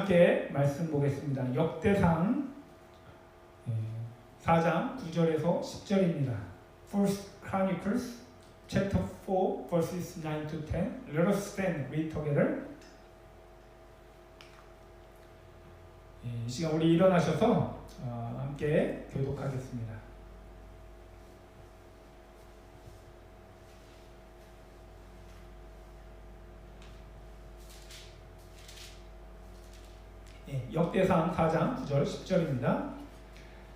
함께 말씀 보겠습니다. 역대상 4장 9절에서 10절입니다. First Chronicles chapter 4 verses 9 to 10. Let us stand, read together. 이 시간 우리 일어나셔서 함께 교독하겠습니다. 역대상 4장 9절 10절입니다.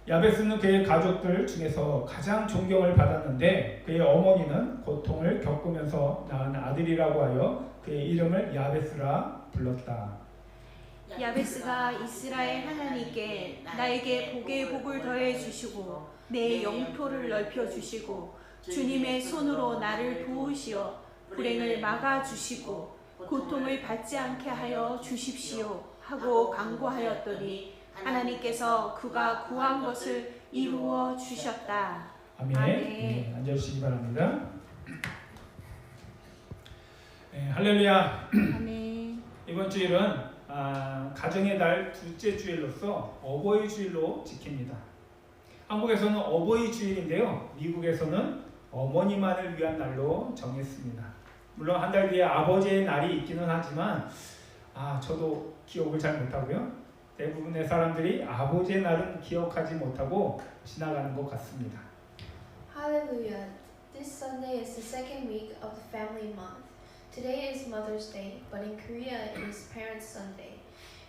야베스는 그의 가족들 중에서 가장 존경을 받았는데 그의 어머니는 고통을 겪으면서 낳은 아들이라고 하여 그의 이름을 야베스라 불렀다. 야베스가 이스라엘 하나님께 나에게 복에 복을 더해 주시고 내 영토를 넓혀 주시고 주님의 손으로 나를 도우시어 불행을 막아 주시고 고통을 받지 않게 하여 주십시오 하고 간구하였더니 하나님께서 그가 구한 것을 이루어 주셨다. 아멘. 네, 앉아주시기 바랍니다. 네, 할렐루야. 아멘. 이번 주일은 가정의 달 둘째 주일로서 어버이 주일로 지킵니다. 한국에서는 어버이 주일인데요, 미국에서는 어머니만을 위한 날로 정했습니다. 물론 한 달 뒤에 아버지의 날이 있기는 하지만 저도 기억을 잘 못하고요. 대부분의 사람들이 아버지의 날은 기억하지 못하고 지나가는 것 같습니다. Hallelujah. This Sunday is the second week of the family month. Today is Mother's Day, but in Korea it is Parents' Sunday.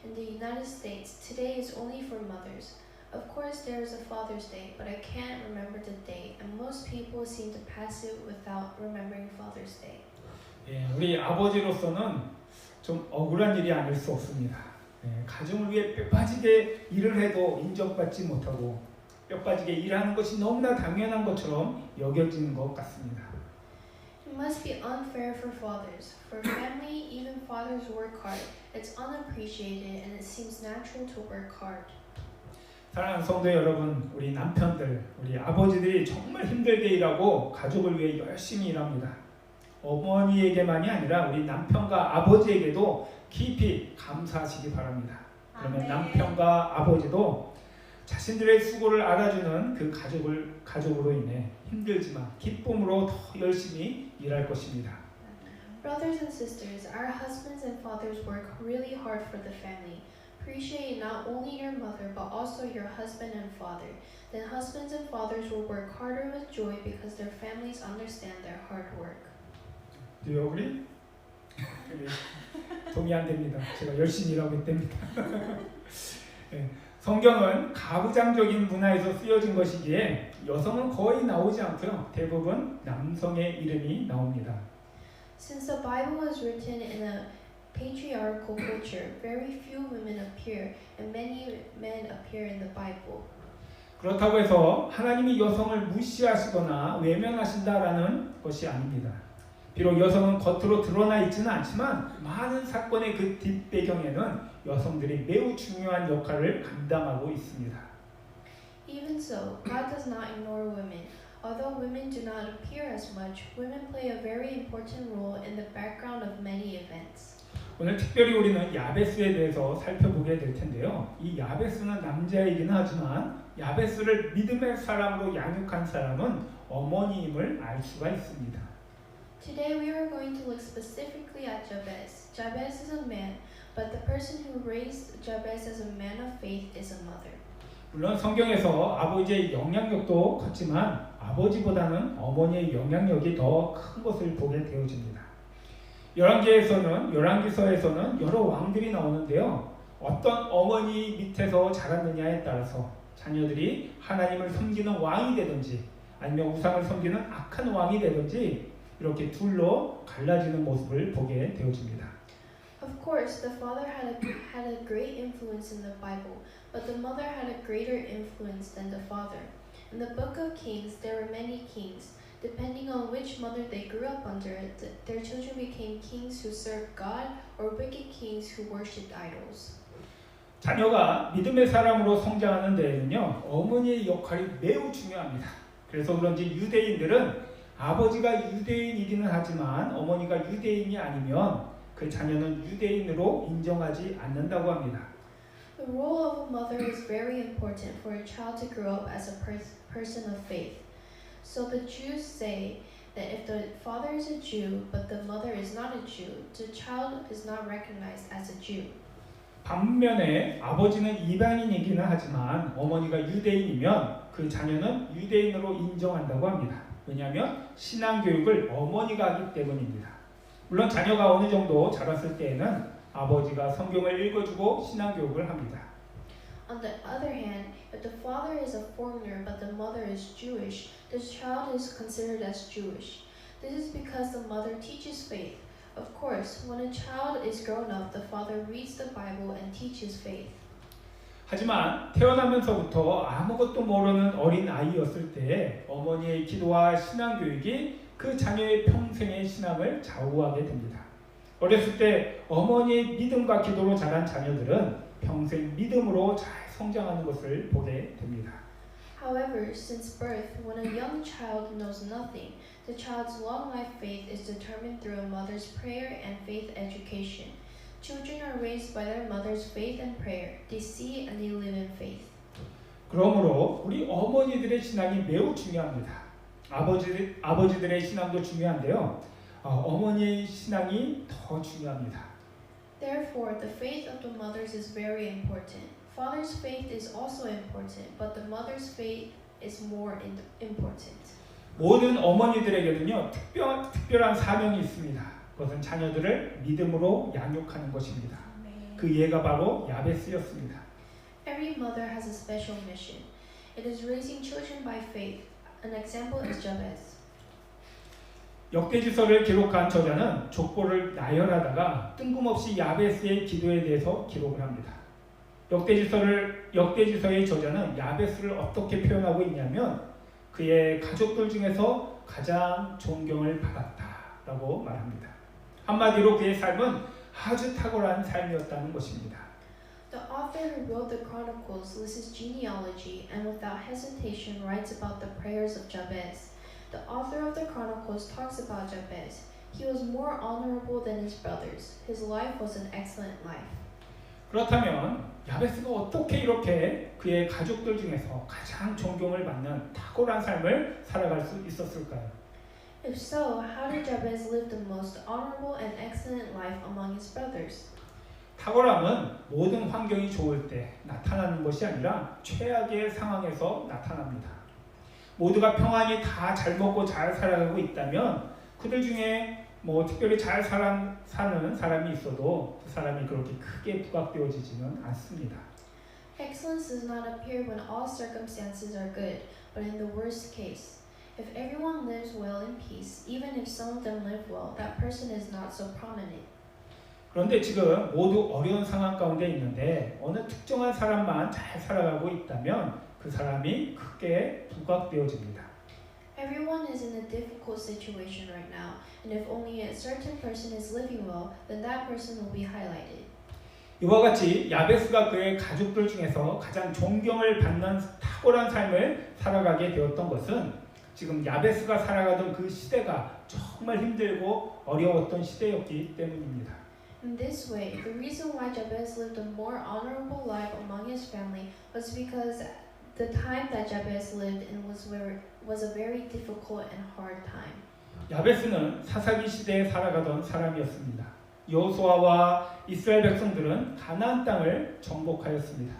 In the United States, today is only for mothers. Of course, there is a Father's Day, but I can't remember the date, and most people seem to pass it without remembering Father's Day. 우리 아버지로서는 좀 억울한 일이 아닐 수 없습니다. 가정을 위해 뼈빠지게 일을 해도 인정받지 못하고 뼈빠지게 일하는 것이 너무나 당연한 것처럼 여겨지는 것 같습니다. It must be unfair for fathers. For family, even fathers work hard. It's unappreciated and it seems natural to work hard. 사랑하는 성도 여러분, 우리 남편들, 우리 아버지들이 정말 힘들게 일하고 가족을 위해 열심히 일합니다. 어머니에게만이 아니라 우리 남편과 아버지에게도 깊이 감사하시기 바랍니다. 그러면 남편과 아버지도 자신들의 수고를 알아주는 그 가족으로 인해 힘들지만 기쁨으로 더 열심히 일할 것입니다. Brothers and sisters, our husbands and fathers work really hard for the family. Appreciate not only your mother but also your husband and father. Then husbands and fathers will work harder with joy because their families understand their hard work. Do you agree? 동의 안 됩니다. 제가 열심히 일하고 있답니다. 성경은 가부장적인 문화에서 쓰여진 것이기에 여성은 거의 나오지 않고요. 대부분 남성의 이름이 나옵니다. Since the Bible was written in a patriarchal culture, very few women appear and many men appear in the Bible. 그렇다고 해서 하나님이 여성을 무시하시거나 외면하신다라는 것이 아닙니다. 비록 여성은 겉으로 드러나 있지는 않지만 많은 사건의 그 뒷배경에는 여성들이 매우 중요한 역할을 감당하고 있습니다. Even so, God does not ignore women. Although women do not appear as much, women play a very important role in the background of many events. 오늘 특별히 우리는 야베스에 대해서 살펴보게 될 텐데요. 이 야베스는 남자이기는 하지만 야베스를 믿음의 사람으로 양육한 사람은 어머니임을 알 수가 있습니다. Today we are going to look specifically at Jabez. Jabez is a man, but the person who raised Jabez as a man of faith is a mother. 물론 성경에서 아버지의 영향력도 컸지만 아버지보다는 어머니의 영향력이 더 큰 것을 보게 되어집니다. 열왕기서에서는 여러 왕들이 나오는데요. 어떤 어머니 밑에서 자랐느냐에 따라서 자녀들이 하나님을 섬기는 왕이 되든지 아니면 우상을 섬기는 악한 왕이 되든지 이렇게 둘로 갈라지는 모습을 보게 되어집니다. Of course, the father had a great influence in the Bible, but the mother had a greater influence than the father. In the book of Kings, there were many kings. Depending on which mother they grew up under, their children became kings who served God or wicked kings who worshipped idols. 자녀가 믿음의 사람으로 성장하는 데에는요, 어머니의 역할이 매우 중요합니다. 그래서 그런지 유대인들은 아버지가 유대인이기는 하지만 어머니가 유대인이 아니면 그 그 자녀는 유대인으로 인정하지 않는다고 합니다. The role of a mother is very important for a child to grow up as a person of faith. So the Jews say that if the father is a Jew but the mother is not a Jew, the child is not recognized as a Jew. 반면에 아버지는 이방인이기는 하지만 어머니가 유대인이면 그 자녀는 유대인으로 인정한다고 합니다. 왜냐하면 신앙교육을 어머니가 하기 때문입니다. 물론 자녀가 어느 정도 자랐을 때에는 아버지가 성경을 읽어주고 신앙교육을 합니다. On the other hand, if the father is a foreigner but the mother is Jewish, the child is considered as Jewish. This is because the mother teaches faith. Of course, when a child is grown up, the father reads the Bible and teaches faith. 하지만 태어나면서부터 아무것도 모르는 어린 아이였을 때 어머니의 기도와 신앙교육이 그 자녀의 평생의 신앙을 좌우하게 됩니다. 어렸을 때 어머니의 믿음과 기도로 자란 자녀들은 평생 믿음으로 잘 성장하는 것을 보게 됩니다. However, since birth, when a young child knows nothing, the child's long life faith is determined through a mother's prayer and faith education. Children are raised by their mother's faith and prayer. They see and they live in faith. 그러므로 우리 어머니들의 신앙이 매우 중요합니다. 아버지들의 신앙도 중요한데요. 어머니의 신앙이 더 중요합니다. Therefore, the faith of the mothers is very important. Father's faith is also important, but the mother's faith is more important. 모든 어머니들에게는요 특별한 사명이 있습니다. 그것은 자녀들을 믿음으로 양육하는 것입니다. 그 예가 바로 야베스였습니다. Every mother has a special mission. It is raising children by faith. An example is Jabez. 역대지서를 기록한 저자는 족보를 나열하다가 뜬금없이 야베스의 기도에 대해서 기록을 합니다. 역대지서의 저자는 야베스를 어떻게 표현하고 있냐면 그의 가족들 중에서 가장 존경을 받았다라고 말합니다. 한마디로 그의 삶은 아주 탁월한 삶이었다는 것입니다. The author who wrote the Chronicles lists his genealogy and without hesitation writes about the prayers of Jabez. The author of the Chronicles talks about Jabez. He was more honorable than his brothers. His life was an excellent life. 그렇다면 야베스가 어떻게 이렇게 그의 가족들 중에서 가장 존경을 받는 탁월한 삶을 살아갈 수 있었을까요? If so, how did Jabez live the most honorable and excellent life among his brothers? 탁월함은 모든 환경이 좋을 때 나타나는 것이 아니라 최악의 상황에서 나타납니다. 모두가 평안히 다 잘 먹고 잘 살아가고 있다면 그들 중에 특별히 잘 사는 사람이 있어도 그 사람이 그렇게 크게 부각되어지지는 않습니다. Excellence does not appear when all circumstances are good, but in the worst case. If everyone lives well in peace, even if some of them live well, that person is not so prominent. 그런데 지금 모두 어려운 상황 가운데 있는데 어느 특정한 사람만 잘 살아가고 있다면 그 사람이 크게 부각되어집니다. Everyone is in a difficult situation right now, and if only a certain person is living well, then that person will be highlighted. 이와 같이 야베스가 그의 가족들 중에서 가장 존경을 받는 탁월한 삶을 살아가게 되었던 것은 지금 야베스가 살아가던 그 시대가 정말 힘들고 어려웠던 시대였기 때문입니다. In this way, the reason why Jabez lived a more honorable life among his family was because the time that Jabez lived in was a very difficult and hard time. 야베스는 사사기 시대에 살아가던 사람이었습니다. 여호수아와 이스라엘 백성들은 가나안 땅을 정복하였습니다.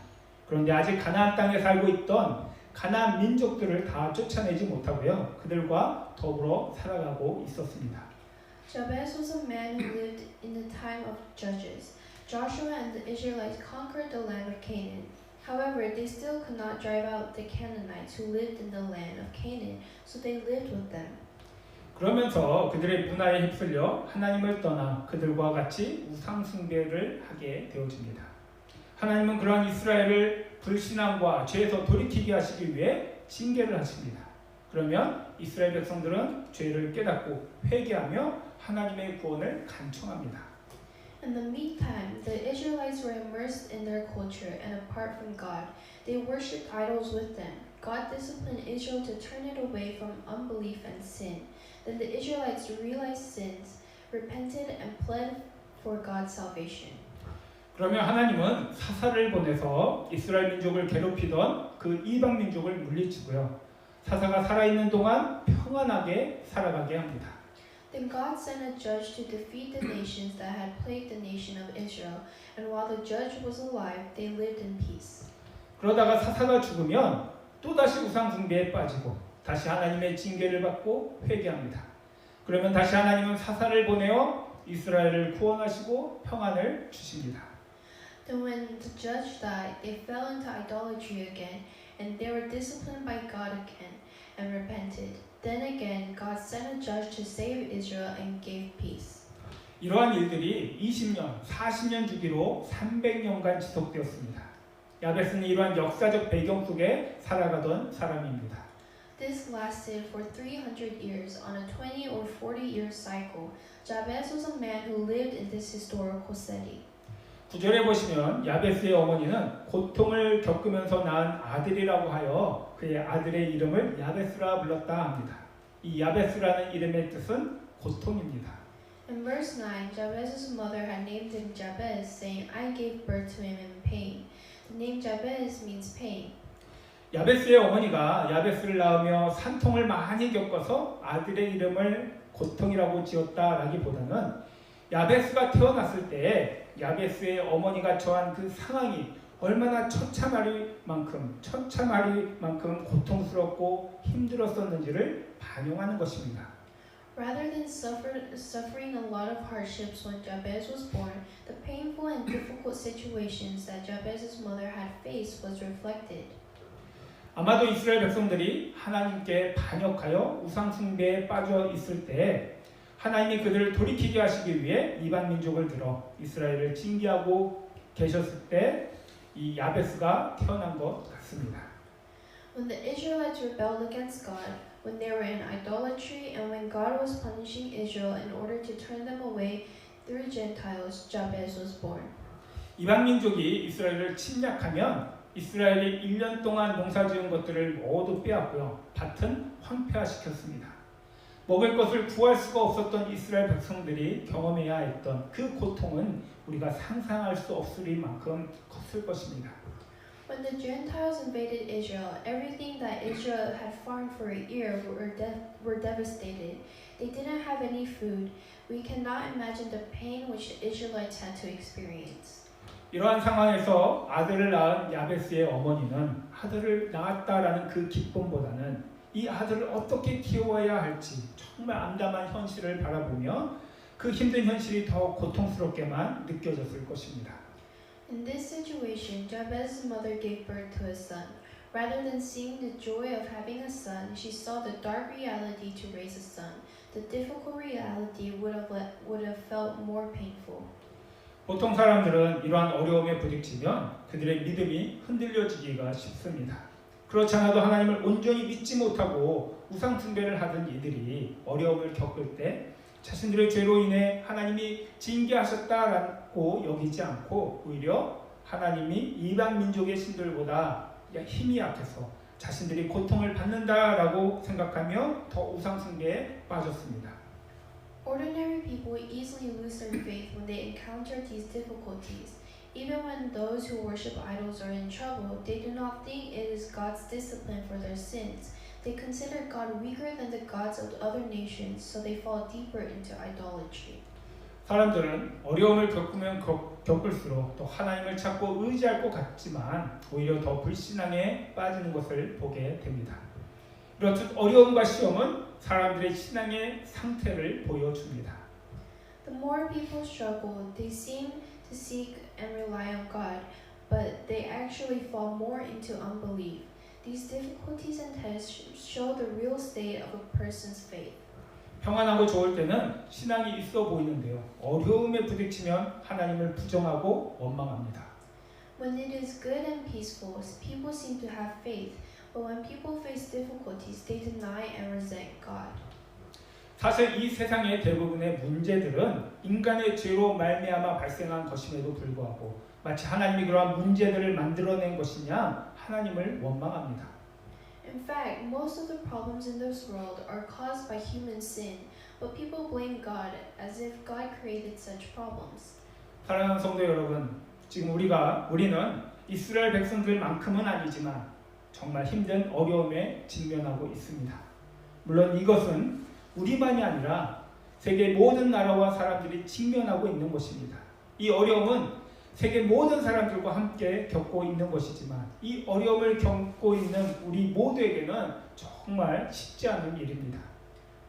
그런데 아직 가나안 땅에 살고 있던 가나안 민족들을 다 쫓아내지 못하고요. 그들과 더불어 살아가고 있었습니다. Jabez was a man who lived in the time of Judges. Joshua and the Israelites conquered the land of Canaan. However, they still could not drive out the Canaanites who lived in the land of Canaan, so they lived with them. 그러면서 그들의 문화에 휩쓸려 하나님을 떠나 그들과 같이 우상 숭배를 하게 되어집니다. 하나님은 그러한 이스라엘을 불신앙과 죄에서 돌이키게 하시기 위해 징계를 하십니다. 그러면 이스라엘 백성들은 죄를 깨닫고 회개하며 하나님의 구원을 간청합니다. In the meantime, the Israelites were immersed in their culture and apart from God. They worshipped idols with them. God disciplined Israel to turn it away from unbelief and sin. Then the Israelites realized sins, repented, and pled for God's salvation. 그러면 하나님은 사사를 보내서 이스라엘 민족을 괴롭히던 그 이방 민족을 물리치고요. 사사가 살아있는 동안 평안하게 살아가게 합니다. Then God sent a judge to defeat the nations that had plagued the nation of Israel, and while the judge was alive, they lived in peace. 그러다가 사사가 죽으면 또다시 우상 숭배에 빠지고 다시 하나님의 징계를 받고 회개합니다. 그러면 다시 하나님은 사사를 보내어 이스라엘을 구원하시고 평안을 주십니다. Then when the judge died, they fell into idolatry again, and they were disciplined by God again, and repented. Then again, God sent a judge to save Israel and gave peace. 이러한 일들이 20년, 40년 주기로 300년간 지속되었습니다. 야베스는 이러한 역사적 배경 속에 살아가던 사람입니다. This lasted for 300 years on a 20 or 40-year cycle. Jabez was a man who lived in this historical setting. 9절에 보시면 야베스의 어머니는 고통을 겪으면서 낳은 아들이라고 하여 그의 아들의 이름을 야베스라 불렀다 합니다. 이 야베스라는 이름의 뜻은 고통입니다. In verse 9, Jabez's mother had named him Jabez, saying, I gave birth to him in pain. The name Jabez means pain. 야베스의 어머니가 야베스를 낳으며 산통을 많이 겪어서 아들의 이름을 고통이라고 지었다라기보다는 야베스가 태어났을 때 야베스의 어머니가 처한 그 상황이 얼마나 천차만리만큼 고통스럽고 힘들었었는지를 반영하는 것입니다. Rather than suffering a lot of hardships when Jabez was born, the painful and difficult situations that Jabez's mother had faced was reflected. 아마도 이스라엘 백성들이 하나님께 반역하여 우상 숭배에 빠져 있을 때 하나님이 그들을 돌이키게 하시기 위해 이방 민족을 들어 이스라엘을 징계하고 계셨을 때 이 야베스가 태어난 것 같습니다. When the Israelites rebelled against God, when they were in idolatry, and when God was punishing Israel in order to turn them away through Gentiles, Jabez was born. 이방 민족이 이스라엘을 침략하면 이스라엘이 1년 동안 농사지은 것들을 모두 빼앗고요. 밭은 황폐화시켰습니다. 먹을 것을 구할 수가 없었던 이스라엘 백성들이 경험해야 했던 그 고통은 우리가 상상할 수 없으리만큼 컸을 것입니다. When the Gentiles invaded Israel, everything that Israel had farmed for a year were devastated. They didn't have any food. We cannot imagine the pain which the Israelites had to experience. 이러한 상황에서 아들을 낳은 야베스의 어머니는 아들을 낳았다라는 그 기쁨보다는 이 아들을 어떻게 키워야 할지 정말 암담한 현실을 바라보며 그 힘든 현실이 더 고통스럽게만 느껴졌을 것입니다. In this situation, Jabez's mother gave birth to a son. Rather than seeing the joy of having a son, she saw the dark reality to raise a son. The difficult reality would have felt more painful. 보통 사람들은 이러한 어려움에 부딪히면 그들의 믿음이 흔들려지기가 쉽습니다. 그렇지 않아도 하나님을 온전히 믿지 못하고 우상 숭배를 하던 이들이 어려움을 겪을 때 자신들의 죄로 인해 하나님이 징계하셨다라고 여기지 않고 오히려 하나님이 이방 민족의 신들보다 힘이 약해서 자신들이 고통을 받는다라고 생각하며 더 우상 숭배에 빠졌습니다. Ordinary people easily lose their faith when they encounter these difficulties. Even when those who worship idols are in trouble, they do not think it is God's discipline for their sins. They consider God weaker than the gods of other nations, so they fall deeper into idolatry. 사람들은 어려움을 겪을수록 또 하나님을 찾고 의지할 것 같지만 오히려 더 불신앙에 빠지는 것을 보게 됩니다. 이렇듯 어려움과 시험은 사람들의 신앙의 상태를 보여줍니다. The more people struggle, they seem to seek and rely on God, but they actually fall more into unbelief. These difficulties and tests show the real state of a person's faith. 평안하고 좋을 때는 신앙이 있어 보이는데요. 어려움에 부딪히면 하나님을 부정하고 원망합니다. When it is good and peaceful, people seem to have faith, but when people face difficulties, they deny and resent God. 사실 이 세상의 대부분의 문제들은 인간의 죄로 말미암아 발생한 것임에도 불구하고 마치 하나님이 그러한 문제들을 만들어낸 것이냐 하나님을 원망합니다. In fact, most of the problems in this world are caused by human sin, but people blame God as if God created such problems. 사랑하는 성도 여러분, 지금 우리는 이스라엘 백성들만큼은 아니지만 정말 힘든 어려움에 직면하고 있습니다. 물론 이것은 우리만이 아니라 세계 모든 나라와 사람들이 직면하고 있는 것입니다. 이 어려움은 세계 모든 사람들과 함께 겪고 있는 것이지만 이 어려움을 겪고 있는 우리 모두에게는 정말 쉽지 않은 일입니다.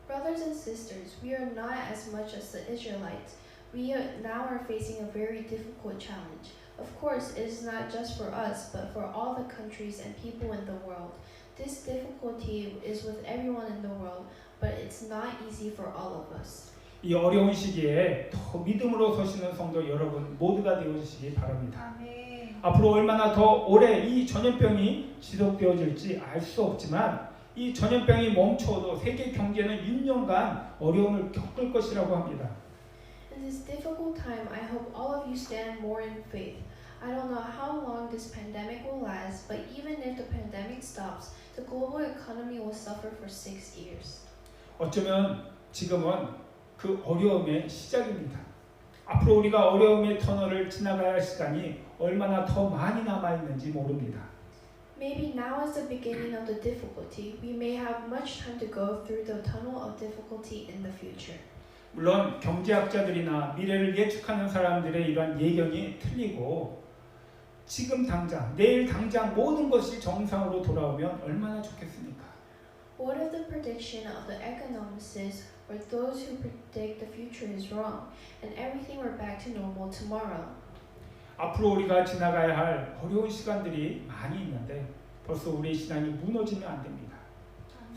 Brothers and sisters, we are not as much as the Israelites. We now are facing a very difficult challenge. Of course, it is not just for us, but for all the countries and people in the world. This difficulty is with everyone in the world, but it's not easy for all of us. 이 어려운 시기에 더 믿음으로 서시는 성도 여러분 모두가 되어주시기 바랍니다. 아멘. 앞으로 얼마나 더 오래 이 전염병이 지속되어질지 알 수 없지만 이 전염병이 멈춰도 세계 경제는 6년간 어려움을 겪을 것이라고 합니다. In this difficult time, I hope all of you stand more in faith. I don't know how long this pandemic will last, but even if the pandemic stops, the global economy will suffer for 6 years. 어쩌면 지금은 그 어려움의 시작입니다. 앞으로 우리가 어려움의 터널을 지나가야 할 시간이 얼마나 더 많이 남아있는지 모릅니다. Maybe now is the beginning of the difficulty. We may have much time to go through the tunnel of difficulty in the future. 물론 경제학자들이나 미래를 예측하는 사람들의 이러한 예견이 틀리고 지금 당장, 내일 당장 모든 것이 정상으로 돌아오면 얼마나 좋겠습니까? What if the prediction of the economists or those who predict the future is wrong and everything were back to normal tomorrow? 앞으로 우리가 지나가야 할 어려운 시간들이 많이 있는데 벌써 우리의 신앙이 무너지면 안 됩니다.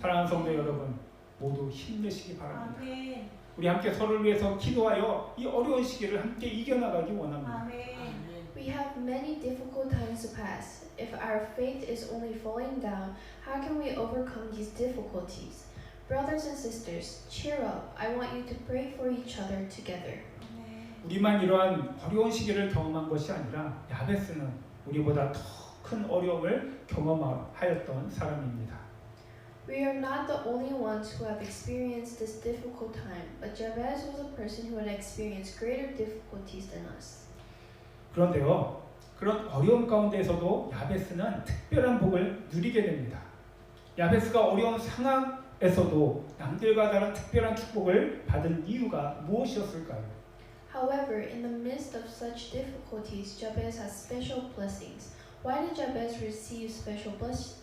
사랑하는 성도 여러분 모두 힘내시기 바랍니다. 아멘. 우리 함께 서로를 위해서 기도하여 이 어려운 시기를 함께 이겨나가기 원합니다. 아멘. We have many difficult times to pass. If our faith is only falling down, how can we overcome these difficulties? Brothers and sisters, cheer up. I want you to pray for each other together. 우리만 이러한 어려운 시기를 경험한 것이 아니라 야베스는 우리보다 더 큰 어려움을 경험하였던 사람입니다. We are not the only ones who have experienced this difficult time, but Jabez was a person who had experienced greater difficulties than us. 그런데요, 그런 어려움 가운데서도 야베스는 특별한 복을 누리게 됩니다. 야베스가 어려운 상황에서도 남들과 다른 특별한 축복을 받은 이유가 무엇이었을까요? However, in the midst of such difficulties, Jabez has special blessings. Why did Jabez receive special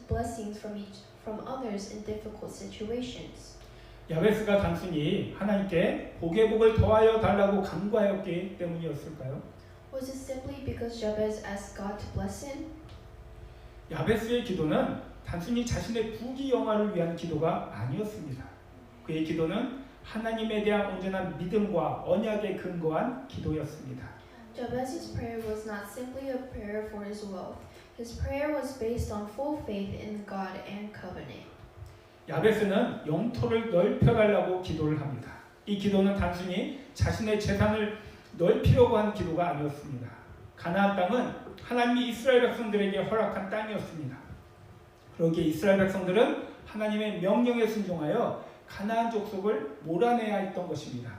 blessings from others in difficult situations? 야베스가 단순히 하나님께 복의 복을 더하여 달라고 간구하였기 때문이었을까요? Was it simply because Jabez asked God to bless him? 야베스의 기도는 단순히 자신의 부귀영화를 위한 기도가 아니었습니다. 그의 기도는 하나님에 대한 온전한 믿음과 언약에 근거한 기도였습니다. Jabez's prayer was not simply a prayer for his wealth. His prayer was based on full faith in God and covenant. 야베스는 영토를 넓혀달라고 기도를 합니다. 이 기도는 단순히 자신의 재산을 넓히려고 한 기도가 아니었습니다. 가나안 땅은 하나님이 이스라엘 백성들에게 허락한 땅이었습니다. 그러기에 이스라엘 백성들은 하나님의 명령에 순종하여 가나안 족속을 몰아내야 했던 것입니다.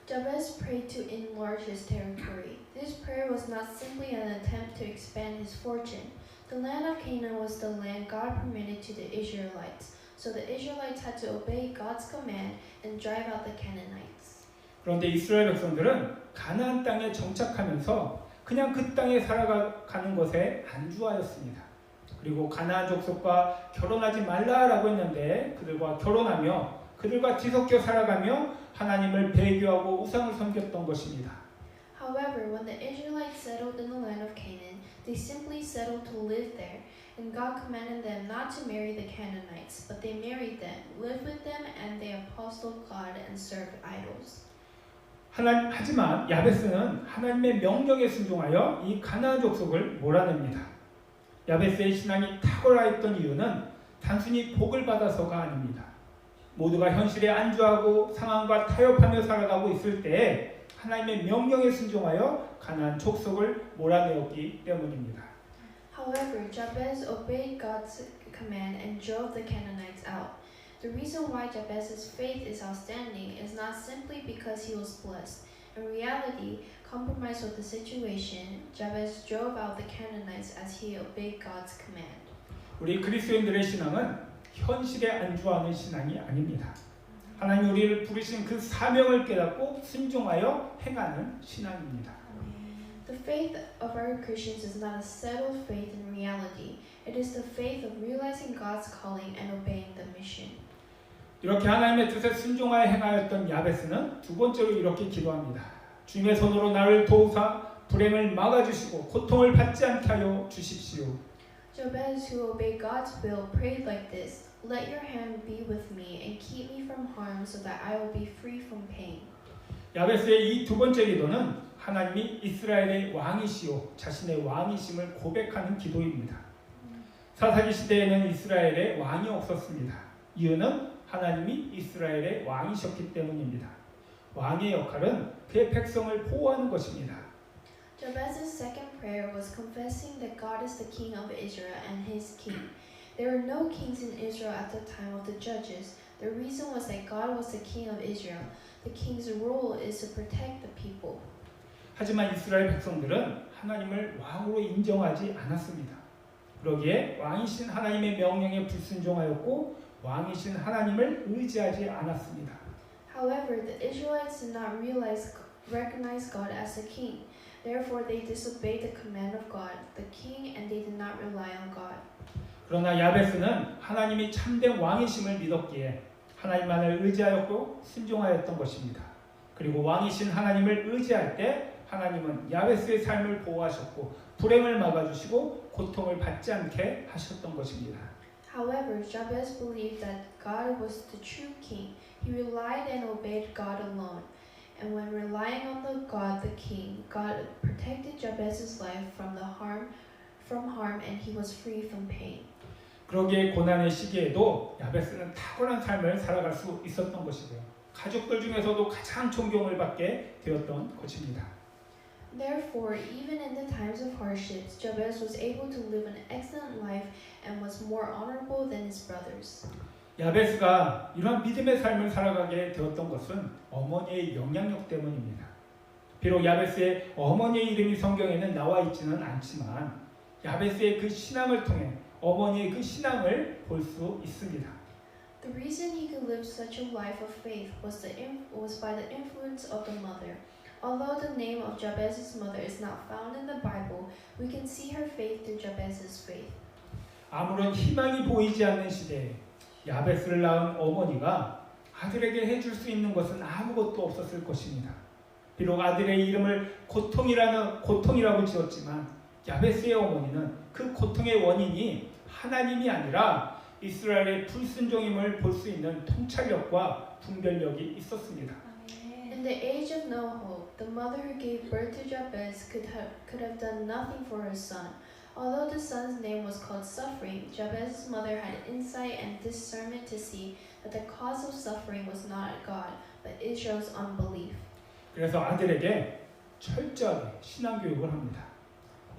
Jabez prayed to enlarge his territory. This prayer was not simply an attempt to expand his fortune. The land of Canaan was the land God permitted to the Israelites, so the Israelites had to obey God's command and drive out the Canaanites. 그런데 이스라엘 백성들은 가나안 땅에 정착하면서 그냥 그 땅에 살아가는 것에 안주하였습니다. 그리고 가나안 족속과 결혼하지 말라라고 했는데 그들과 결혼하며 그들과 뒤섞여 살아가며 하나님을 배교하고 우상을 섬겼던 것입니다. However, when the Israelites settled in the land of Canaan, they simply settled to live there, and God commanded them not to marry the Canaanites, but they married them, lived with them, and they apostled God and served idols. 하지만 야베스는 하나님의 명령에 순종하여 이 가나안 족속을 몰아냅니다. 야베스의 신앙이 탁월하 있던 이유는 단순히 복을 받아서가 아닙니다. 모두가 현실에 안주하고 상황과 타협하며 살아가고 있을 때 하나님의 명령에 순종하여 가나안 족속을 몰아내었기 때문입니다. However, Jabez obeyed God's command and drove the Canaanites out. The reason why Jabez's faith is outstanding is not simply because he was blessed. In reality, compromised with the situation, Jabez drove out the Canaanites as he obeyed God's command. 우리 그리스도인들의 신앙은 현실에 안주하는 신앙이 아닙니다. 하나님 우리를 부르신 그 사명을 깨닫고 순종하여 행하는 신앙입니다. The faith of our Christians is not a settled faith in reality. It is the faith of realizing God's calling and obeying the mission. 이렇게 하나님의 뜻에 순종하여 행하였던 야베스는 두 번째로 이렇게 기도합니다. 주님의 손으로 나를 도우사 불행을 막아주시고 고통을 받지 않게 하여 주십시오. Jabez, who obeyed God's will, prayed like this: Let your hand be with me and keep me from harm so that I will be free from pain. 야베스의 이 두 번째 기도는 하나님이 이스라엘의 왕이시오 자신의 왕이심을 고백하는 기도입니다. 사사기 시대에는 이스라엘에 왕이 없었습니다. 이유는 하나님이 이스라엘의 왕이셨기 때문입니다. 왕의 역할은 그의 백성을 보호하는 것입니다. Jabez's second prayer was confessing that God is the king of Israel and his king. There were no kings in Israel at the time of the judges. The reason was that God was the king of Israel. The king's role is to protect the people. 하지만 이스라엘 백성들은 하나님을 왕으로 인정하지 않았습니다. 그러기에 왕이신 하나님의 명령에 불순종하였고 왕이신 하나님을 의지하지 않았습니다. However, the Israelites did not recognize God as the king. Therefore, they disobeyed the command of God, the king, and they did not rely on God. 그러나 야베스는 하나님이 참된 왕이심을 믿었기에 하나님만을 의지하였고 순종하였던 것입니다. 그리고 왕이신 하나님을 의지할 때 하나님은 야베스의 삶을 보호하셨고 불행을 막아주시고 고통을 받지 않게 하셨던 것입니다. However, Jabez believed that God was the true king. He relied and obeyed God alone. And when relying on the king, God protected Jabez's life from harm and he was free from pain. 그러기에 고난의 시기에도 야베스는 탁월한 삶을 살아갈 수 있었던 것이고요. 가족들 중에서도 가장 존경을 받게 되었던 것입니다. Therefore, even in the times of hardships, Jabez was able to live an excellent life and was more honorable than his brothers. 야베스가 이러한 믿음의 삶을 살아가게 되었던 것은 어머니의 영향력 때문입니다. 비록 야베스의 어머니의 이름이 성경에는 나와 있지는 않지만 야베스의 그 신앙을 통해 어머니의 그 신앙을 볼 수 있습니다. The reason he could live such a life of faith was by the influence of the mother. Although the name of Jabez's mother is not found in the Bible, we can see her faith through Jabez's faith. 아무런 희망이 보이지 않는 시대에 야베스를 낳은 어머니가 아들에게 해줄 수 있는 것은 아무것도 없었을 것입니다. 비록 아들의 이름을 고통이라고 지었지만 야베스의 어머니는 그 고통의 원인이 하나님이 아니라 이스라엘의 불순종임을 볼 수 있는 통찰력과 분별력이 있었습니다. In the age of no hope, the mother who gave birth to Jabez could have done nothing for her son. Although the son's name was called suffering, Jabez's mother had insight and discernment to see that the cause of suffering was not God, but Israel's unbelief. 그래서 아들에게 철저하게 신앙 교육을 합니다.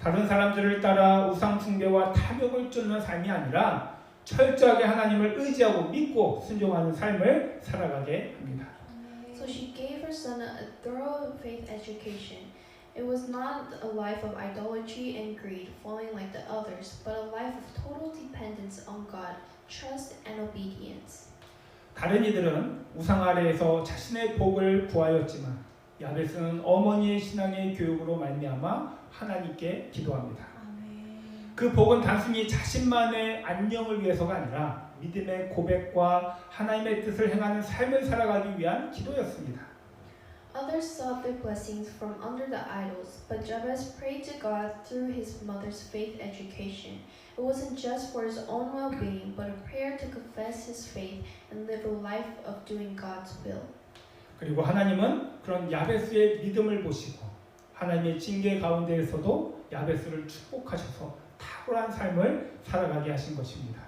다른 사람들을 따라 우상 숭배와 탐욕을 쫓는 삶이 아니라 철저하게 하나님을 의지하고 믿고 순종하는 삶을 살아가게 합니다. So she gave her son a thorough faith education. It was not a life of idolatry and greed, following like the others, but a life of total dependence on God, trust and obedience. 다른 이들은 우상 아래에서 자신의 복을 구하였지만 야베스는 어머니의 신앙의 교육으로 말미암아 하나님께 기도합니다. 그 복은 단순히 자신만의 안녕을 위해서가 아니라 믿음의 고백과 하나님의 뜻을 행하는 삶을 살아가기 위한 기도였습니다. Others sought their blessings from under the idols, but Jabez prayed to God through his mother's faith education. It wasn't just for his own well-being, but a prayer to confess his faith and live a life of doing God's will. 그리고 하나님은 그런 야베스의 믿음을 보시고 하나님의 징계 가운데에서도 야베스를 축복하셔서 탁월한 삶을 살아가게 하신 것입니다.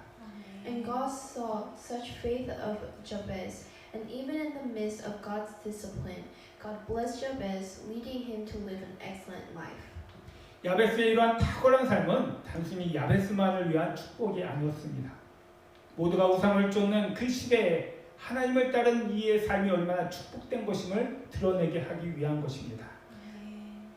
And God saw such faith of Jabez, and even in the midst of God's discipline, God blessed Jabez, leading him to live an excellent life. 야베스의 이러한 탁월한 삶은 단순히 야베스만을 위한 축복이 아니었습니다. 모두가 우상을 쫓는 그 시대에 하나님을 따른 이의 삶이 얼마나 축복된 것임을 드러내게 하기 위한 것입니다.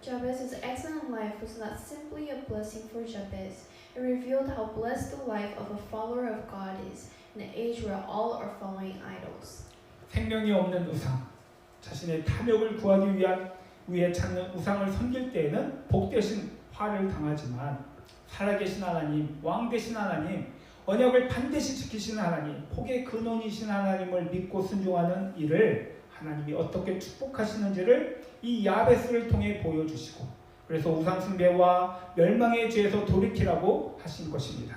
Jabez's excellent life was not simply a blessing for Jabez. It revealed how blessed the life of a follower of God is in an age where all are following idols. 생명이 없는 우상, 자신의 탐욕을 구하기 위해 찾는 우상을 섬길 때에는 복되신 화를 당하지만 살아계신 하나님, 왕 되신 하나님, 언약을 반드시 지키시는 하나님, 복의 근원이신 하나님을 믿고 순종하는 일을 하나님이 어떻게 축복하시는지를 이 야베스를 통해 보여주시고, 그래서 우상 숭배와 멸망의 죄에서 돌이키라고 하신 것입니다.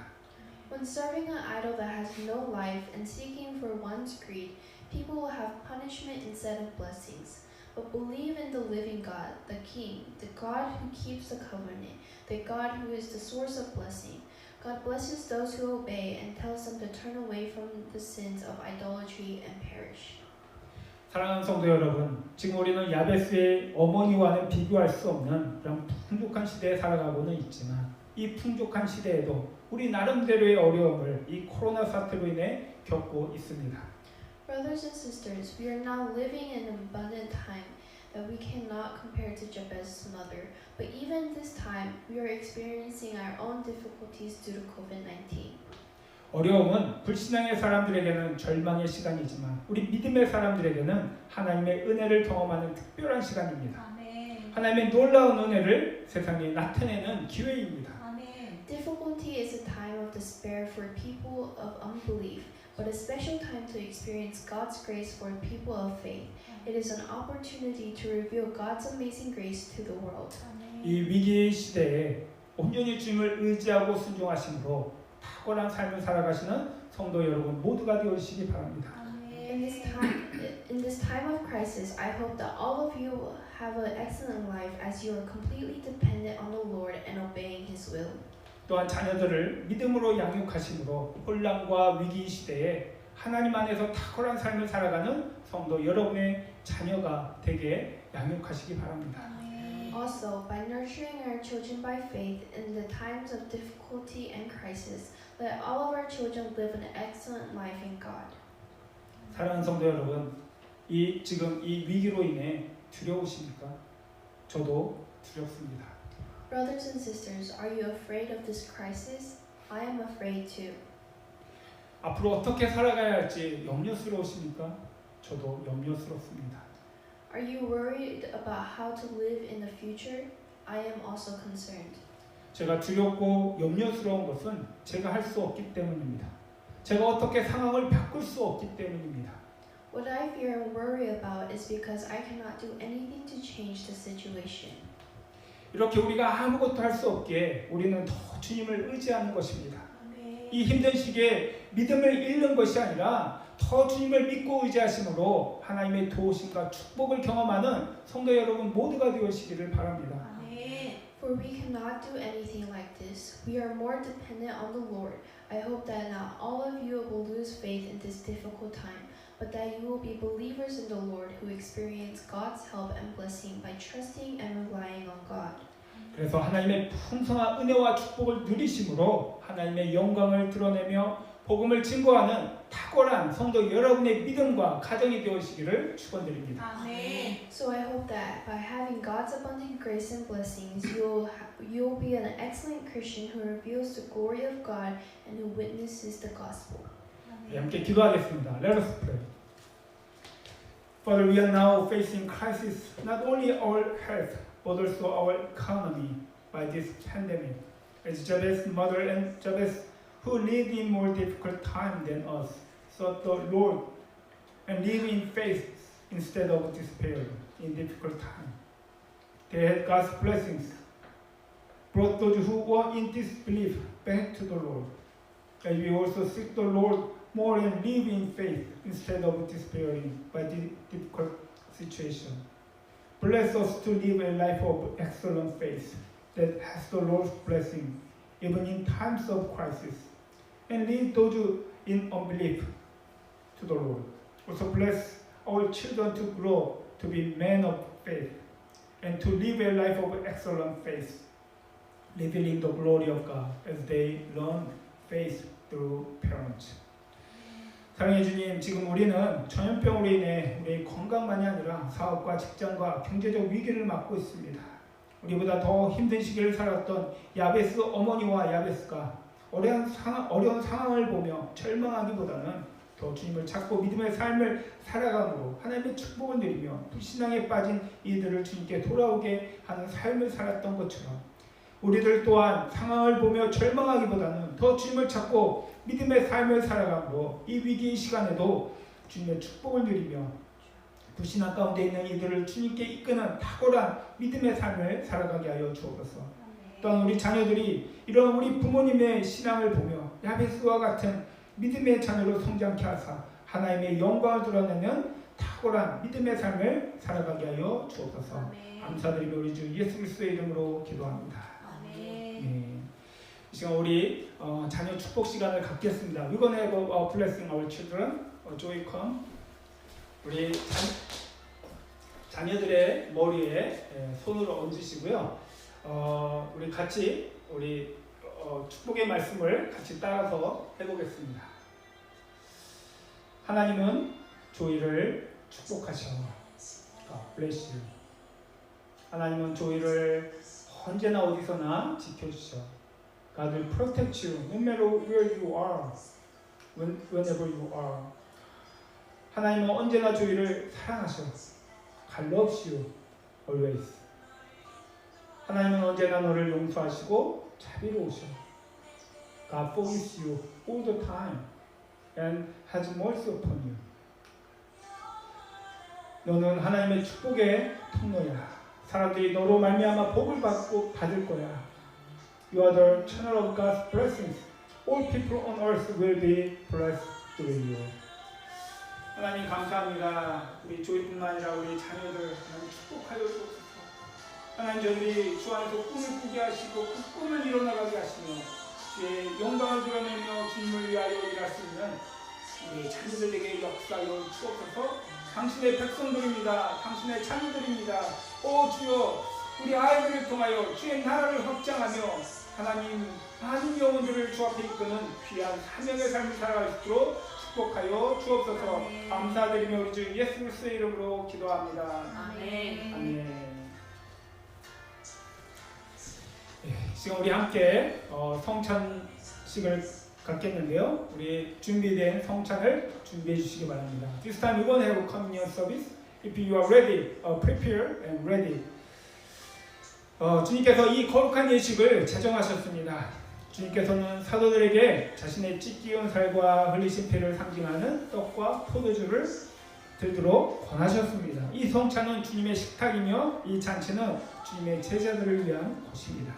When serving an idol that has no life and seeking for one's greed, people will have punishment instead of blessings. But believe in the living God, the King, the God who keeps the covenant, the God who is the source of blessing. God blesses those who obey and tells them to turn away from the sins of idolatry and perish. 사랑하는 성도 여러분, 지금 우리는 야베스의 어머니와는 비교할 수 없는 그런 풍족한 시대에 살아가고는 있지만 이 풍족한 시대에도 우리 나름대로의 어려움을 이 코로나 사태로 인해 겪고 있습니다. Brothers and sisters, we are now living in an abundant time that we cannot compare to Jabez's mother. But even this time, we are experiencing our own difficulties due to COVID-19. 어려움은 불신앙의 사람들에게는 절망의 시간이지만 우리 믿음의 사람들에게는 하나님의 은혜를 경험하는 특별한 시간입니다. 아멘. 하나님의 놀라운 은혜를 세상에 나타내는 기회입니다. 아멘. Difficulty is a time of despair for people of unbelief, but a special time to experience God's grace for people of faith. It is an opportunity to reveal God's amazing grace to the world. 이 위기의 시대에 온전히 주님을 의지하고 순종하심으로 탁월한 삶을 살아가시는 성도 여러분 모두가 되시기 바랍니다. In this time of crisis, I hope that all of you have an excellent life as you are completely dependent on the Lord and obeying His will. 또한 자녀들을 믿음으로 양육하심으로 혼란과 위기 시대에 하나님 안에서 탁월한 삶을 살아가는 성도 여러분의 자녀가 되게 양육하시기 바랍니다. Also, by nurturing our children by faith in the times of difficulty and crisis, let all of our children live an excellent life in God. 사랑하는 성도 여러분, 지금 이 위기로 인해 두려우십니까? 저도 두렵습니다. Brothers and sisters, are you afraid of this crisis? I am afraid too. 앞으로 어떻게 살아가야 할지 염려스러우십니까? 저도 염려스럽습니다. Are you worried about how to live in the future? I am also concerned. 제가 두렵고 염려스러운 것은 제가 할 수 없기 때문입니다. 제가 어떻게 상황을 바꿀 수 없기 때문입니다. What I fear and worry about is because I cannot do anything to change the situation. 이렇게 우리가 아무것도 할 수 없기에 우리는 더 주님을 의지하는 것입니다. 이 힘든 시기에 믿음을 잃는 것이 아니라 더 주님을 믿고 의지하심으로 하나님의 도우심과 축복을 경험하는 성도 여러분 모두가 되시기를 바랍니다. For we cannot do anything like this. We are more dependent on the Lord. I hope that not all of you will lose faith in this difficult time, but that you will be believers in the Lord who experience God's help and blessing by trusting and relying on God. 그래서 하나님의 풍성한 은혜와 축복을 누리심으로 하나님의 영광을 드러내며 복음을 증거하는 탁월한 성도 여러분의 믿음과 가정이 되시기를 축원드립니다. 아멘. So I hope that by having God's abundant grace and blessings, you will be an excellent Christian who reveals the glory of God and who witnesses the gospel. 네, 함께 기도하겠습니다. Let us pray. Father, we are now facing crisis, not only our health, but also our economy by this pandemic. As Jabez's mother and Jabez, who lived in more difficult time than us, sought the Lord and live in faith instead of despair in difficult time. They had God's blessings, brought those who were in disbelief back to the Lord. As we also seek the Lord more and live in faith instead of despairing by the difficult situation. Bless us to live a life of excellent faith that has the Lord's blessing even in times of crisis, and lead those in unbelief to the Lord. Also bless our children to grow to be men of faith and to live a life of excellent faith, revealing the glory of God as they learn faith through parents. 사랑해 주님, 지금 우리는 전염병으로 인해 우리 건강만이 아니라 사업과 직장과 경제적 위기를 맞고 있습니다. 우리보다 더 힘든 시기를 살았던 야베스 어머니와 야베스가 어려운 상황을 보며 절망하기보다는 더 주님을 찾고 믿음의 삶을 살아감으로 하나님의 축복을 누리며 불신앙에 빠진 이들을 주님께 돌아오게 하는 삶을 살았던 것처럼 우리들 또한 상황을 보며 절망하기보다는 더 주님을 찾고 믿음의 삶을 살아감으로 이 위기의 시간에도 주님의 축복을 누리며 불신앙 가운데 있는 이들을 주님께 이끄는 탁월한 믿음의 삶을 살아가게 하여 주옵소서. 또한 우리 자녀들이 이런 우리 부모님의 신앙을 보며 야베스와 같은 믿음의 자녀로 성장케 하사 하나님의 영광을 드러내는 탁월한 믿음의 삶을 살아가게 하여 주옵소서. 감사드리며 우리 주 예수 그리스도의 이름으로 기도합니다. 네. 이 시간 우리 자녀 축복 시간을 갖겠습니다. We're gonna have a blessing our children. Joy come. 우리 자녀들의 머리에 손을 얹으시고요. 우리 같이 우리 축복의 말씀을 같이 따라서 해보겠습니다. 하나님은 조이를 축복하셔. God bless you. 하나님은 조이를 언제나 어디서나 지켜주셔. God will protect you no matter where you are, whenever you are. 하나님은 언제나 조이를 사랑하셔. God loves you always. 하나님은 언제나 너를 용서하시고 자비로우셔. God forgives you all the time and has mercy upon you. 너는 하나님의 축복의 통로야. 사람들이 너로 말미암아 복을 받을 거야. You are the channel of God's blessings. All people on earth will be blessed through you. 하나님 감사합니다. 우리 조이뿐만 아니라 우리 자녀들 하나님 축복하여 주옵소서. 하나님 저들이 주 안에서 꿈을 꾸게 하시고 그 꿈을 이뤄나가게 하시며 주의 영광을 드러내며 주님을 위하여 일할 수 있는 우리 자녀들에게 역사하여 주옵소서. 당신의 백성들입니다. 당신의 자녀들입니다. 오 주여, 우리 아이들을 통하여 주의 나라를 확장하며 하나님 많은 영혼들을 주 앞에 이끄는 귀한 사명의 삶을 살아갈 수 있도록 축복하여 주옵소서. 감사드리며 우리 주 예수 그리스도의 이름으로 기도합니다. 아멘. 아멘. 지금 우리 함께 성찬식을 갖겠는데요. 우리 준비된 성찬을 준비해 주시기 바랍니다. This time we gonna have a communion service. If you are ready, prepare and ready. 주님께서 이 거룩한 예식을 제정하셨습니다. 주님께서는 사도들에게 자신의 찢기운 살과 흘리신 피를 상징하는 떡과 포도주를 들도록 권하셨습니다. 이 성찬은 주님의 식탁이며 이 잔치는 주님의 제자들을 위한 곳입니다.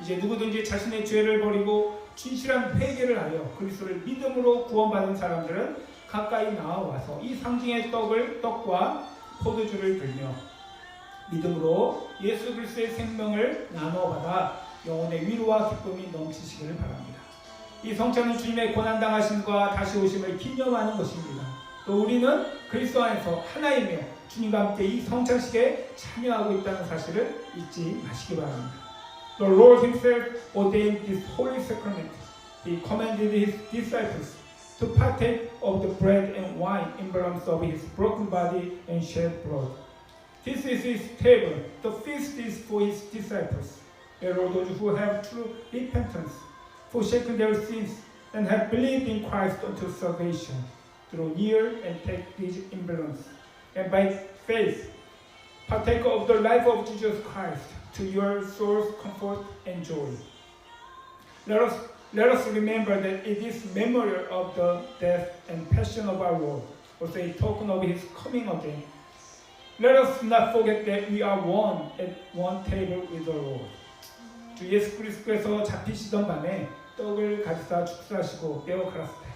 이제 누구든지 자신의 죄를 버리고 진실한 회개를 하여 그리스도를 믿음으로 구원받은 사람들은 가까이 나와서 이 상징의 떡과 포도주를 들며 믿음으로 예수 그리스도의 생명을 나눠받아 영혼의 위로와 기쁨이 넘치시기를 바랍니다. 이 성찬은 주님의 고난당하심과 다시 오심을 기념하는 것입니다. 또 우리는 그리스도 안에서 하나이며 주님과 함께 이 성찬식에 참여하고 있다는 사실을 잊지 마시기 바랍니다. The Lord Himself ordained this holy sacrament. He commanded His disciples to partake of the bread and wine emblems of His broken body and shed blood. This is His table. The feast is for His disciples. They are those who have true repentance, forsaken their sins, and have believed in Christ unto salvation. Draw near and take these emblems, and by faith partake of the life of Jesus Christ to your soul's comfort and joy. Let us remember that it is memorial of the death and passion of our Lord, also a token of His coming again. Let us not forget that we are one at one table with the Lord. 주 예수 그리스도께서 잡히시던 밤에 떡을 가지사 축사하시고 떼어 가라사대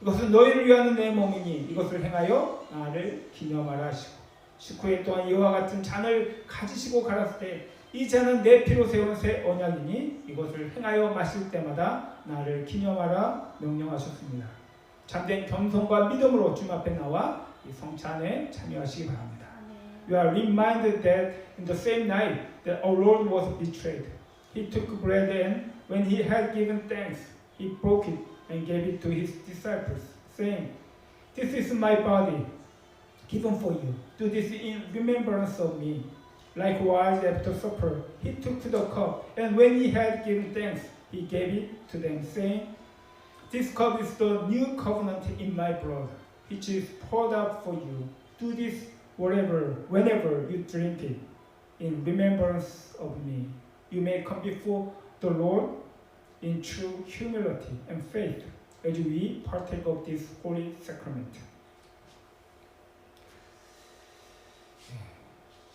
이것은 너희를 위하는 내 몸이니 이것을 행하여 나를 기념하라 하시고 식후에 또한 이와 같은 잔을 가지시고 가라사대 이 잔은 내 피로 세운 새 언약이니 이것을 행하여 마실 때마다 나를 기념하라 명령하셨습니다. 참된 겸손과 믿음으로 주님 앞에 나와 이 성찬에 참여하시기 바랍니다. We are reminded that in the same night that our Lord was betrayed, He took bread and when He had given thanks, He broke it and gave it to His disciples, saying, This is my body, given for you. Do this in remembrance of me. Likewise, after supper, he took the cup, and when he had given thanks, he gave it to them, saying, This cup is the new covenant in my blood, which is poured out for you. Do this whenever you drink it, in remembrance of me. You may come before the Lord in true humility and faith, as we partake of this holy sacrament.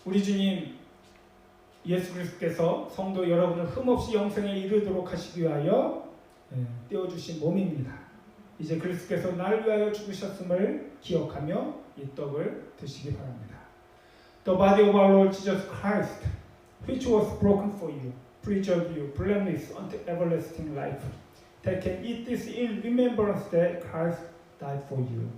우리 주님 예수 그리스도께서 성도 여러분을 흠없이 영생에 이르도록 하시기 위하여 떼어주신 몸입니다. 이제 그리스도께서 나를 위하여 죽으셨음을 기억하며 이 떡을 드시기 바랍니다. The body of our Lord Jesus Christ, which was broken for you, preserve you blameless unto everlasting life. Take and eat this in remembrance that Christ died for you.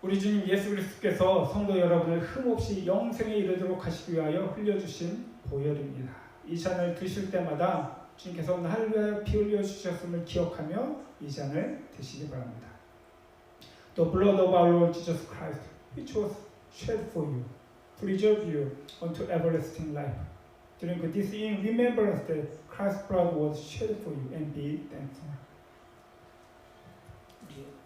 우리 주님 예수 그리스도께서 성도 여러분을 흠없이 영생에 이르도록 하시기 위하여 흘려주신 보혈입니다. 이 잔을 드실 때마다 주님께서 나를 위하여 피 흘려 주셨음을 기억하며 이 잔을 드시기 바랍니다. The blood of our Lord Jesus Christ, which was shed for you, preserve you unto everlasting life. Drink this in remembrance that Christ's blood was shed for you, and be thankful.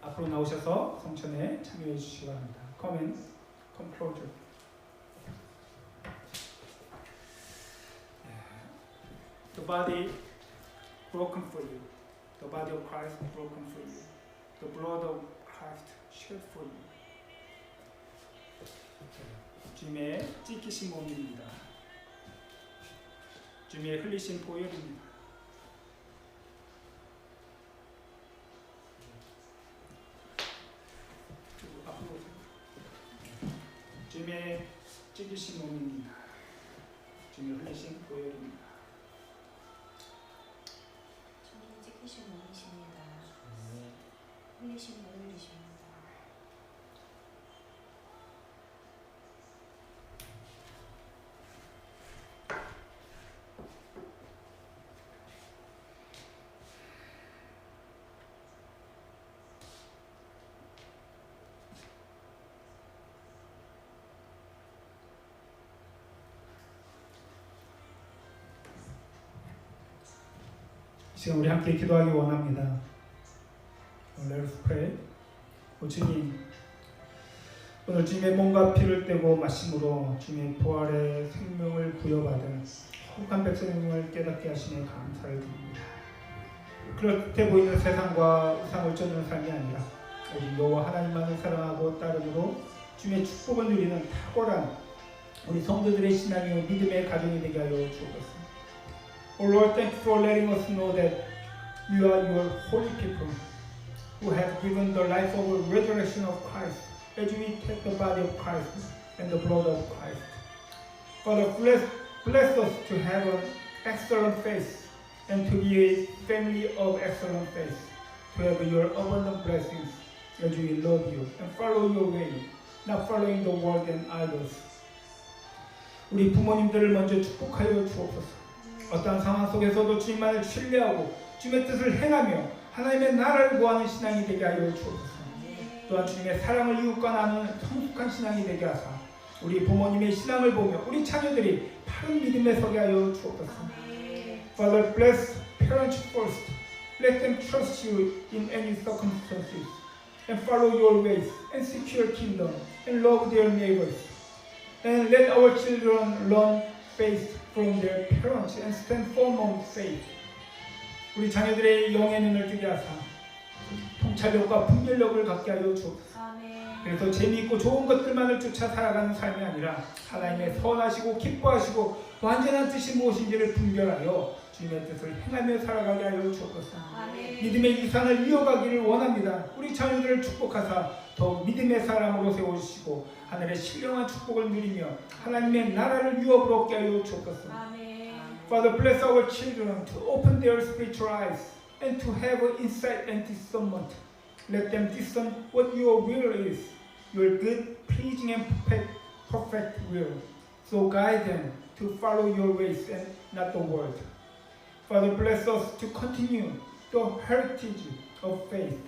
앞으로 나오셔서 성천에 참여해 주시기 바랍니다. Come closer. The body broken for you. The body of Christ broken for you. The blood of Christ shed for you. 주님의 찢기신 몸입니다. 주님의 흘리신 보혈입니다. 주님의 찢기신 몸입니다. 주님의 흘리신 보혈입니다. 주님의 찢기신 몸이십니다. 흘리신 보혈이십니다. 지금 우리 함께 기도하기 원합니다. Let us pray. 오 주님, 오늘 주님의 몸과 피를 떼고 마심으로 주님의 부활의 생명을 부여받은 혹한 백성을 깨닫게 하시니 감사를 드립니다. 그렇게 보이는 세상과 우상을 쫓는 삶이 아니라 우리 여호와 하나님만을 사랑하고 따름으로 주님의 축복을 누리는 탁월한 우리 성도들의 신앙이요 믿음의 가정이 되게 하여 주옵소서. Oh Lord, thank you for letting us know that you are your holy people who have given the life of the resurrection of Christ as we take the body of Christ and the blood of Christ. Father, bless us to have an excellent faith and to be a family of excellent faith, to have your abundant blessings as we love you and follow your way, not following the world and idols. 우리 부모님들을 먼저 축복하여 주옵소서. 어떠한 상황 속에서도 주님만을 신뢰하고 주님의 뜻을 행하며 하나님의 나라를 구하는 신앙이 되게 하여 주옵소서. 또한 주님의 사랑을 이웃과 나누는 성숙한 신앙이 되게 하사 우리 부모님의 신앙을 보며 우리 자녀들이 바른 믿음에 서게 하여 주옵소서. Father, bless parents first. Let them trust you in any circumstances and follow your ways and seek your kingdom and love their neighbors. And let our children learn faith from their parents and stand firm on faith. 우리 자녀들의 영의 눈을 뜨게 하사 통찰력과 분별력을 갖게 하여 주옵소서. 그래서 재미있고 좋은 것들만을 쫓아 살아가는 삶이 아니라 하나님의 선하시고 기뻐하시고 완전한 뜻이 무엇인지를 분별하여 주님의 뜻을 행하며 살아가게 하여 주옵소서. 믿음의 유산을 이어가기를 원합니다. 우리 자녀들을 축복하사 더욱 믿음의 사람으로 세워주시고 하늘의 신령한 축복을 누리며 하나님의 나라를 유업으로 얻게 하여 주옵소서. Father, bless our children to open their spiritual eyes and to have insight and discernment. Let them discern what your will is, your good, pleasing, and perfect will. So guide them to follow your ways and not the world. Father, bless us to continue the heritage of faith.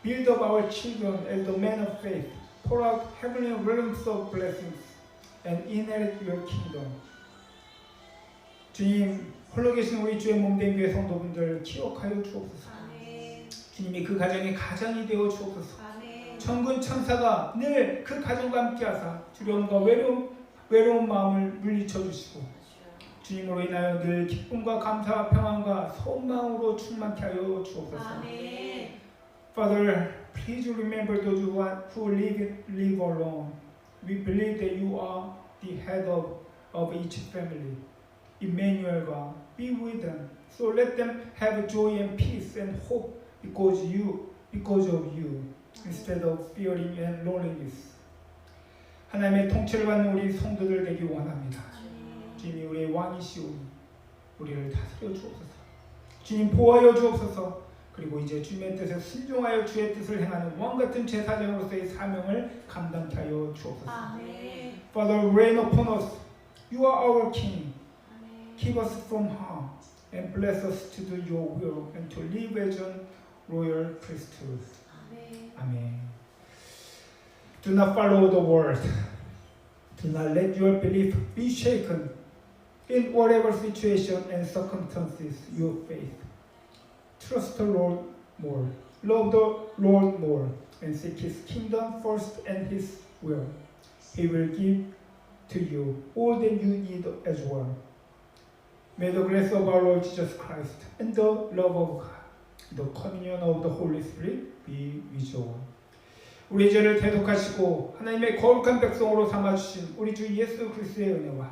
Build up our children as the men of faith. Pour out heavenly realms of blessings and inherit your kingdom. 주님, 홀로 계신 우리 주의 몸된 교회 성도분들 기억하여 주옵소서. 아멘. 주님이 그 가정이 가장이 되어 주옵소서. 아멘. 천군 천사가 늘 그 가정과 함께하사 두려움과 외로운 마음을 물리쳐 주시고 주님으로 인하여 늘 기쁨과 감사와 평안과 소망으로 충만케 하여 주옵소서. 아멘. Father, please remember those who live alone. We believe that you are the head of each family. Emmanuel God, be with them. So let them have joy and peace and hope because of you, instead of fearing and loneliness. 하나님의 통치를 받는 우리 성도들 되기 원합니다. 주님이 우리의 왕이시오니 우리를 다스려 주옵소서. 주님 보호하여 주옵소서. 그리고 이제 주님의 뜻에 순종하여 주의 뜻을 행하는 왕같은 제사장으로서의 사명을 감당케 하여 주옵소서. 아멘. Father, reign upon us. You are our King. 아멘. Keep us from harm and bless us to do your will and to live as a royal priesthood. 아멘. Amen. Do not follow the world. Do not let your belief be shaken in whatever situation and circumstances you face. Trust the Lord more. Love the Lord more and seek His kingdom first and His will. He will give to you all that you need as well. May the grace of our Lord Jesus Christ and the love of God, the communion of the Holy Spirit be with you all. 우리 죄를 대속하시고 하나님의 거룩한 백성으로 삼아주신 우리 주 예수 그리스도의 은혜와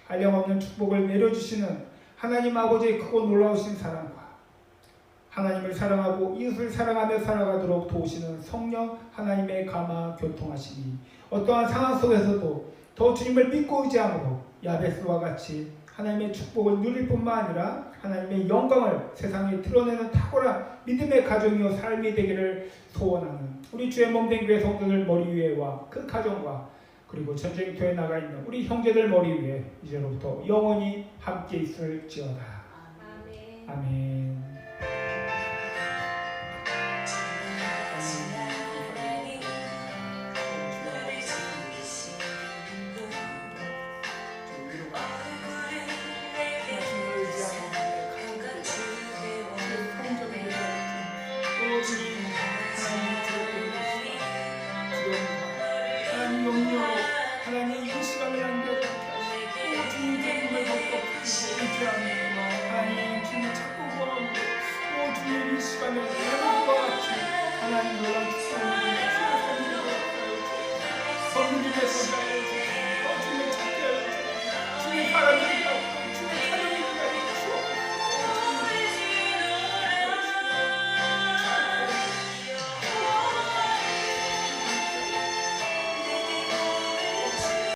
한량없는 축복을 내려주시는 하나님 아버지의 크고 놀라우신 사랑과 하나님을 사랑하고 이웃을 사랑하며 살아가도록 도우시는 성령 하나님의 감화 교통하시니 어떠한 상황 속에서도 더 주님을 믿고 의지함으로 야베스와 같이 하나님의 축복을 누릴 뿐만 아니라 하나님의 영광을 세상에 드러내는 탁월한 믿음의 가정이요 삶이 되기를 소원하는 우리 주의 몸된 교회 성도들 머리 위에와 그 가정과 그리고 전쟁터에 나가 있는 우리 형제들 머리 위에 이제로부터 영원히 함께 있을지어다. 아멘. 아멘.